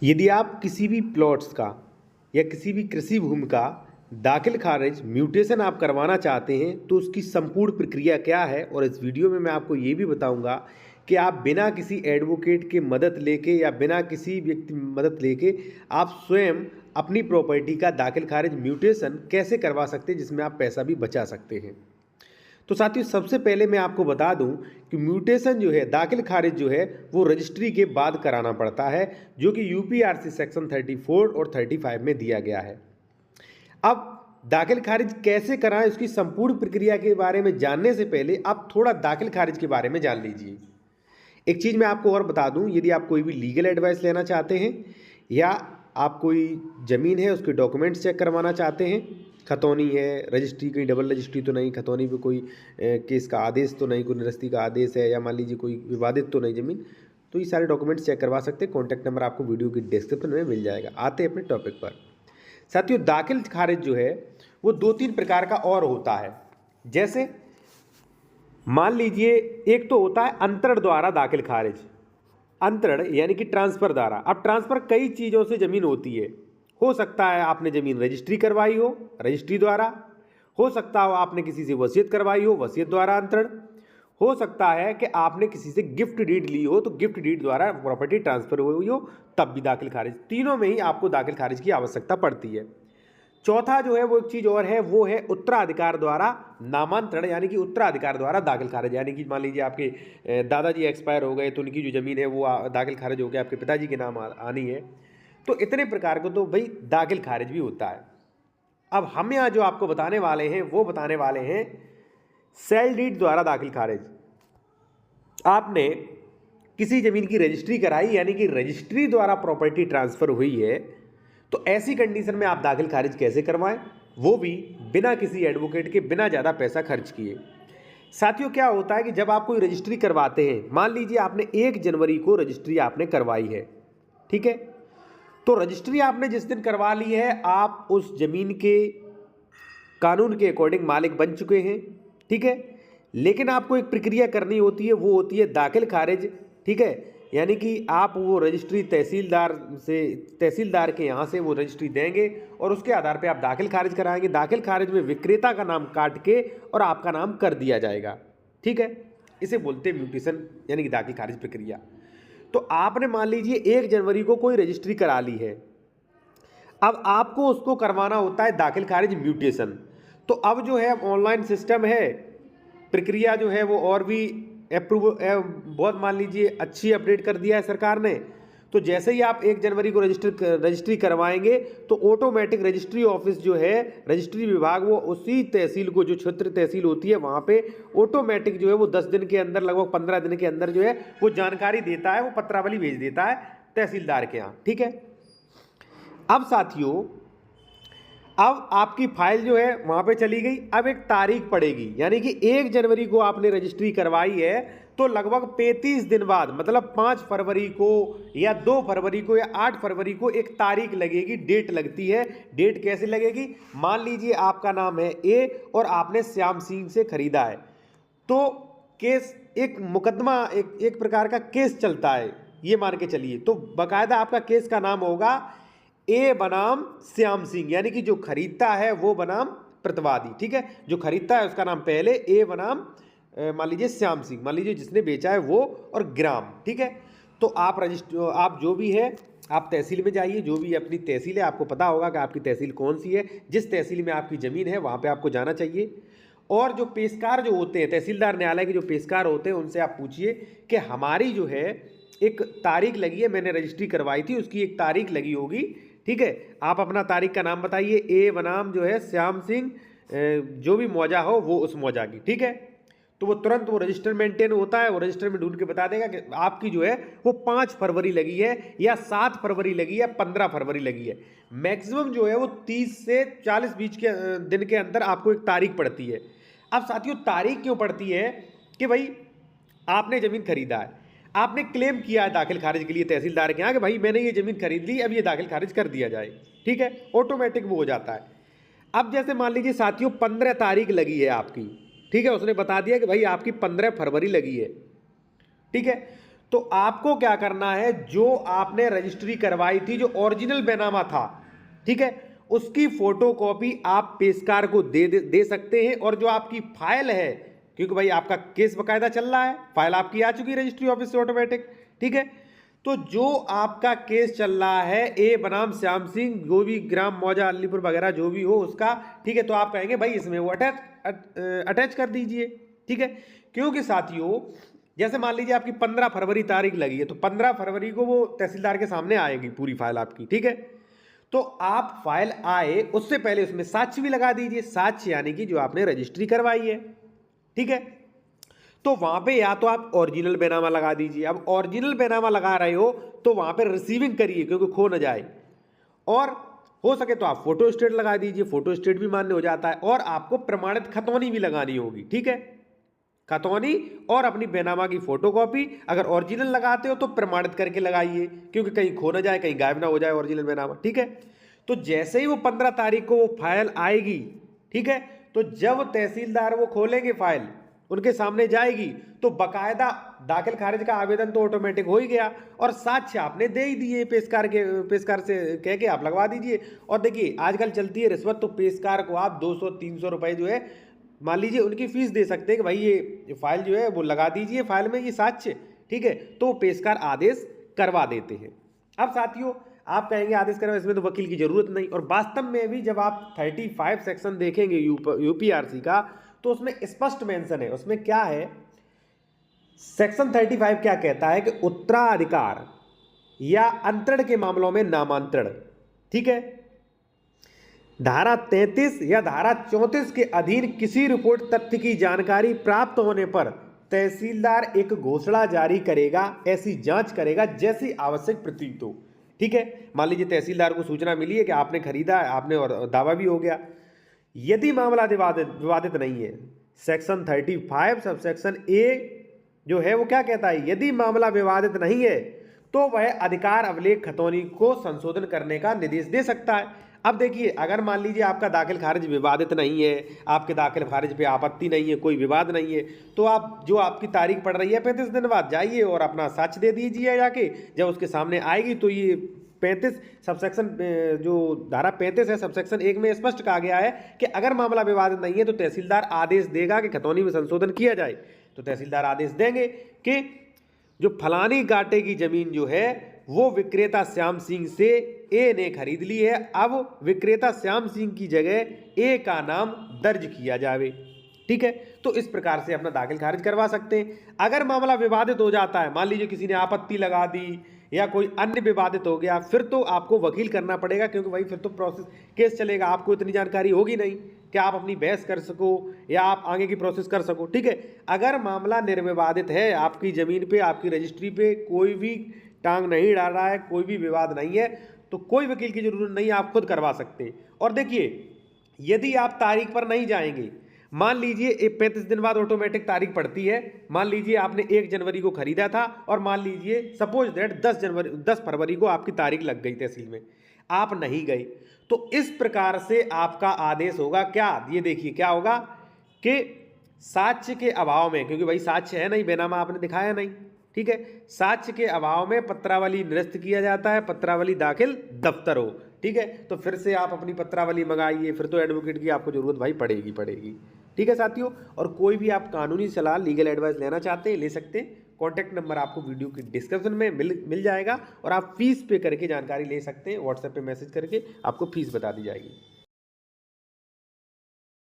यदि आप किसी भी प्लॉट्स का या किसी भी कृषि भूमि का दाखिल खारिज म्यूटेशन आप करवाना चाहते हैं तो उसकी संपूर्ण प्रक्रिया क्या है, और इस वीडियो में मैं आपको ये भी बताऊंगा कि आप बिना किसी एडवोकेट के मदद लेके या बिना किसी व्यक्ति मदद लेके आप स्वयं अपनी प्रॉपर्टी का दाखिल खारिज म्यूटेशन कैसे करवा सकते हैं, जिसमें आप पैसा भी बचा सकते हैं। तो साथियों, सबसे पहले मैं आपको बता दूं कि म्यूटेशन जो है, दाखिल खारिज जो है, वो रजिस्ट्री के बाद कराना पड़ता है, जो कि यूपीआरसी सेक्शन 34 और 35 में दिया गया है। अब दाखिल खारिज कैसे कराएं, उसकी संपूर्ण प्रक्रिया के बारे में जानने से पहले आप थोड़ा दाखिल खारिज के बारे में जान लीजिए। एक चीज़ मैं आपको और बता दूं, यदि आप कोई भी लीगल एडवाइस लेना चाहते हैं या आप कोई ज़मीन है उसके डॉक्यूमेंट्स चेक करवाना चाहते हैं, खतौनी है, रजिस्ट्री कहीं डबल रजिस्ट्री तो नहीं, खतौनी पे कोई केस का आदेश तो नहीं, कोई निरस्ती का आदेश है, या मान लीजिए कोई विवादित तो नहीं ज़मीन, तो ये सारे डॉक्यूमेंट्स चेक करवा सकते हैं। कॉन्टैक्ट नंबर आपको वीडियो की डिस्क्रिप्शन में मिल जाएगा। आते हैं अपने टॉपिक पर। साथियों, दाखिल खारिज जो है वो 2-3 प्रकार का और होता है। जैसे मान लीजिए, एक तो होता है अंतरण द्वारा दाखिल खारिज। अंतरण यानी कि ट्रांसफर द्वारा। अब ट्रांसफर कई चीज़ों से ज़मीन होती है। हो सकता है आपने ज़मीन रजिस्ट्री करवाई हो, रजिस्ट्री द्वारा। हो सकता हो आपने किसी से वसीयत करवाई हो, वसीयत द्वारा अंतरण। हो सकता है कि आपने किसी से गिफ्ट डीड ली हो, तो गिफ्ट डीड द्वारा प्रॉपर्टी ट्रांसफर हुई हो, तब भी दाखिल खारिज। तीनों में ही आपको दाखिल खारिज की आवश्यकता पड़ती है। चौथा जो है वो एक चीज़ और है, वो है उत्तराधिकार द्वारा नामांतरण, यानी कि उत्तराधिकार द्वारा दाखिल खारिज। यानी कि मान लीजिए आपके दादाजी एक्सपायर हो गए तो उनकी जो ज़मीन है वो दाखिल खारिज हो गया, आपके पिताजी के नाम आनी है। तो इतने प्रकार को तो भाई दाखिल खारिज भी होता है। अब हम यहाँ जो आपको बताने वाले हैं वो बताने वाले हैं सेल डीड द्वारा दाखिल खारिज। आपने किसी ज़मीन की रजिस्ट्री कराई, यानी कि रजिस्ट्री द्वारा प्रॉपर्टी ट्रांसफ़र हुई है, तो ऐसी कंडीशन में आप दाखिल खारिज कैसे करवाएं, वो भी बिना किसी एडवोकेट के, बिना ज़्यादा पैसा खर्च किए। साथियों, क्या होता है कि जब आप कोई रजिस्ट्री करवाते हैं, मान लीजिए आपने 1 जनवरी को रजिस्ट्री आपने करवाई है, ठीक है, तो रजिस्ट्री आपने जिस दिन करवा ली है, आप उस ज़मीन के कानून के अकॉर्डिंग मालिक बन चुके हैं, ठीक है। लेकिन आपको एक प्रक्रिया करनी होती है, वो होती है दाखिल खारिज, ठीक है। यानी कि आप वो रजिस्ट्री तहसीलदार के यहाँ से वो रजिस्ट्री देंगे और उसके आधार पे आप दाखिल खारिज कराएंगे। दाखिल खारिज में विक्रेता का नाम काट के और आपका नाम कर दिया जाएगा, ठीक है। इसे बोलते हैं म्यूटेशन, यानी कि दाखिल खारिज प्रक्रिया। तो आपने मान लीजिए 1 जनवरी को कोई रजिस्ट्री करा ली है, अब आपको उसको करवाना होता है दाखिल खारिज म्यूटेशन। तो अब जो है ऑनलाइन सिस्टम है, प्रक्रिया जो है वो और भी बहुत मान लीजिए अच्छी अपडेट कर दिया है सरकार ने। तो जैसे ही आप 1 जनवरी को रजिस्ट्री करवाएंगे तो ऑटोमेटिक रजिस्ट्री ऑफिस जो है, रजिस्ट्री विभाग, वो उसी तहसील को, जो क्षेत्र तहसील होती है, वहाँ पे ऑटोमेटिक जो है वो 10 दिन के अंदर, लगभग 15 दिन के अंदर जो है वो जानकारी देता है, वो पत्रावली भेज देता है तहसीलदार के यहाँ, ठीक है। अब साथियों, अब आपकी फाइल जो है वहाँ पे चली गई। अब एक तारीख पड़ेगी, यानी कि 1 जनवरी को आपने रजिस्ट्री करवाई है, तो लगभग 35 दिन बाद, मतलब 5 फरवरी को या 2 फरवरी को या 8 फरवरी को एक तारीख लगेगी, डेट लगती है। डेट कैसे लगेगी? मान लीजिए आपका नाम है ए और आपने श्याम सिंह से खरीदा है, तो केस, एक मुकदमा, एक प्रकार का केस चलता है, ये मान के चलिए। तो बाकायदा आपका केस का नाम होगा ए बनाम श्याम सिंह, यानी कि जो खरीदता है वो बनाम प्रतिवादी, ठीक है। जो खरीदता है उसका नाम पहले, ए बनाम मान लीजिए श्याम सिंह, मान लीजिए जिसने बेचा है वो, और ग्राम, ठीक है। तो आप जो भी है, आप तहसील में जाइए, जो भी अपनी तहसील है, आपको पता होगा कि आपकी तहसील कौन सी है। जिस तहसील में आपकी ज़मीन है वहाँ पे आपको जाना चाहिए। और जो पेशकार जो होते हैं, तहसीलदार न्यायालय के जो पेशकार होते हैं, उनसे आप पूछिए कि हमारी जो है एक तारीख लगी है, मैंने रजिस्ट्री करवाई थी, उसकी एक तारीख लगी होगी, ठीक है। आप अपना तारीख का नाम बताइए, ए बनाम जो है श्याम सिंह, जो भी मौजा हो वो उस मौजा की, ठीक है। तो वो तुरंत वो रजिस्टर मेंटेन होता है, वो रजिस्टर में ढूंढ के बता देगा कि आपकी जो है वो 5 फरवरी लगी है या 7 फरवरी लगी है, 15 फरवरी लगी है। मैक्सिमम जो है वो 30 से 40 बीच के दिन के अंदर आपको एक तारीख पड़ती है। अब साथियों, तारीख क्यों पड़ती है कि भाई आपने ज़मीन खरीदा है, आपने क्लेम किया है दाखिल खारिज के लिए तहसीलदार के यहाँ कि भाई मैंने ये ज़मीन खरीद ली, अब ये दाखिल खारिज कर दिया जाए, ठीक है। ऑटोमेटिक वो हो जाता है। अब जैसे मान लीजिए साथियों 15 तारीख लगी है आपकी, ठीक है, उसने बता दिया कि भाई आपकी 15 फरवरी लगी है, ठीक है। तो आपको क्या करना है, जो आपने रजिस्ट्री करवाई थी, जो ओरिजिनल बैनामा था, ठीक है, उसकी फोटोकॉपी आप पेशकार को दे सकते हैं। और जो आपकी फाइल है, क्योंकि भाई आपका केस बकायदा चल रहा है, फाइल आपकी आ चुकी है रजिस्ट्री ऑफिस से ऑटोमेटिक, ठीक है, तो जो आपका केस चल रहा है ए बनाम श्याम सिंह, जो भी ग्राम मौजा अलीपुर वगैरह जो भी हो उसका, ठीक है, तो आप कहेंगे भाई इसमें वो अटैच कर दीजिए, ठीक है। क्योंकि साथियों, जैसे मान लीजिए आपकी 15 फरवरी तारीख लगी है, तो 15 फरवरी को वो तहसीलदार के सामने आएगी पूरी फाइल आपकी, ठीक है। तो आप फाइल आए उससे पहले उसमें साक्ष्य भी लगा दीजिए, साक्ष्य यानी कि जो आपने रजिस्ट्री करवाई है, ठीक है। तो वहां पे या तो आप ओरिजिनल बैनामा लगा दीजिए। अब ओरिजिनल बैनामा लगा रहे हो तो वहां पे रिसीविंग करिए, क्योंकि खो न जाए। और हो सके तो आप फोटो स्टेट लगा दीजिए, फोटो स्टेट भी मान्य हो जाता है। और आपको प्रमाणित खतौनी भी लगानी होगी, ठीक है, खतौनी और अपनी बैनामा की फोटोकॉपी। अगर ओरिजिनल लगाते हो तो प्रमाणित करके लगाइए, क्योंकि कहीं खो ना जाए, कहीं गायब ना हो जाए ओरिजिनल बैनामा, ठीक है। तो जैसे ही वो 15 तारीख को वो फाइल आएगी, ठीक है, तो जब तहसीलदार वो खोलेंगे फाइल, उनके सामने जाएगी, तो बकायदा दाखिल खारिज का आवेदन तो ऑटोमेटिक हो ही गया और साक्ष्य आपने दे ही दिए, पेशकार से कह के आप लगवा दीजिए। और देखिए आजकल चलती है रिश्वत, तो पेशकार को आप 200-300 रुपए जो है मान लीजिए उनकी फीस दे सकते हैं कि भाई ये फाइल जो है वो लगा दीजिए फाइल में, ये साक्ष्य, ठीक है, तो पेशकार आदेश करवा देते हैं। अब साथियों आप कहेंगे आदेश करवा, इसमें तो वकील की जरूरत नहीं। और वास्तव में भी जब आप 35 सेक्शन देखेंगे यूपीआरसी का, तो उसमें स्पष्ट मेंशन है। उसमें क्या है, सेक्शन 35 क्या कहता है कि उत्तराधिकार या अंतरण के मामलों में नामांतरण, ठीक है, धारा 33 या धारा 34 के अधीन किसी रिपोर्ट तथ्य की जानकारी प्राप्त होने पर तहसीलदार एक घोषणा जारी करेगा, ऐसी जांच करेगा जैसी आवश्यक प्रतीत हो, ठीक है। मान लीजिए तहसीलदार को सूचना मिली है कि आपने खरीदा है, आपने और दावा भी हो गया, यदि मामला विवादित नहीं है, सेक्शन 35 सब सेक्शन ए जो है वो क्या कहता है, यदि मामला विवादित नहीं है तो वह अधिकार अभिलेख खतौनी को संशोधन करने का निर्देश दे सकता है। अब देखिए अगर मान लीजिए आपका दाखिल खारिज विवादित नहीं है, आपके दाखिल खारिज पे आपत्ति नहीं है, कोई विवाद नहीं है, तो आप जो आपकी तारीख पड़ रही है 35 दिन बाद जाइए और अपना साक्ष्य दे दीजिए जाके। जब उसके सामने आएगी तो ये 35 सबसेक्शन जो धारा 35 है सबसेक्शन 1 में स्पष्ट कहा गया है कि अगर मामला विवादित नहीं है तो तहसीलदार आदेश देगा कि खतौनी में संशोधन किया जाए। तो तहसीलदार आदेश देंगे कि जो फलानी गाटे की जमीन जो है वो विक्रेता श्याम सिंह से ए ने खरीद ली है, अब विक्रेता श्याम सिंह की जगह ए का नाम दर्ज किया जावे, ठीक है। तो इस प्रकार से अपना दाखिल खारिज करवा सकते हैं। अगर मामला विवादित हो जाता है, मान लीजिए किसी ने आपत्ति लगा दी या कोई अन्य विवादित हो गया, फिर तो आपको वकील करना पड़ेगा, क्योंकि भाई फिर तो प्रोसेस केस चलेगा, आपको इतनी जानकारी होगी नहीं कि आप अपनी बहस कर सको या आप आगे की प्रोसेस कर सको, ठीक है। अगर मामला निर्विवादित है, आपकी ज़मीन पे आपकी रजिस्ट्री पे कोई भी टांग नहीं डाल रहा है, कोई भी विवाद नहीं है, तो कोई वकील की जरूरत नहीं, आप खुद करवा सकते हैं। और देखिए यदि आप तारीख पर नहीं जाएंगे, मान लीजिए 35 दिन बाद ऑटोमेटिक तारीख पड़ती है, मान लीजिए आपने 1 जनवरी को खरीदा था और मान लीजिए सपोज दैट 10 फरवरी को आपकी तारीख लग गई तहसील में, आप नहीं गए, तो इस प्रकार से आपका आदेश होगा क्या, ये देखिए क्या होगा कि साक्ष्य के अभाव में, क्योंकि भाई साक्ष्य है नहीं, बेनामा आपने दिखाया नहीं, ठीक है, साक्ष्य के अभाव में पत्रावली निरस्त किया जाता है, पत्रावली दाखिल दफ्तर हो, ठीक है। तो फिर से आप अपनी पत्रावली मंगाइए, फिर तो एडवोकेट की आपको जरूरत भाई पड़ेगी, ठीक है साथियों। और कोई भी आप कानूनी सलाह लीगल एडवाइस लेना चाहते हैं ले सकते हैं, कॉन्टैक्ट नंबर आपको वीडियो की डिस्क्रिप्शन में मिल जाएगा और आप फीस पे करके जानकारी ले सकते हैं, व्हाट्सएप पे मैसेज करके आपको फीस बता दी जाएगी।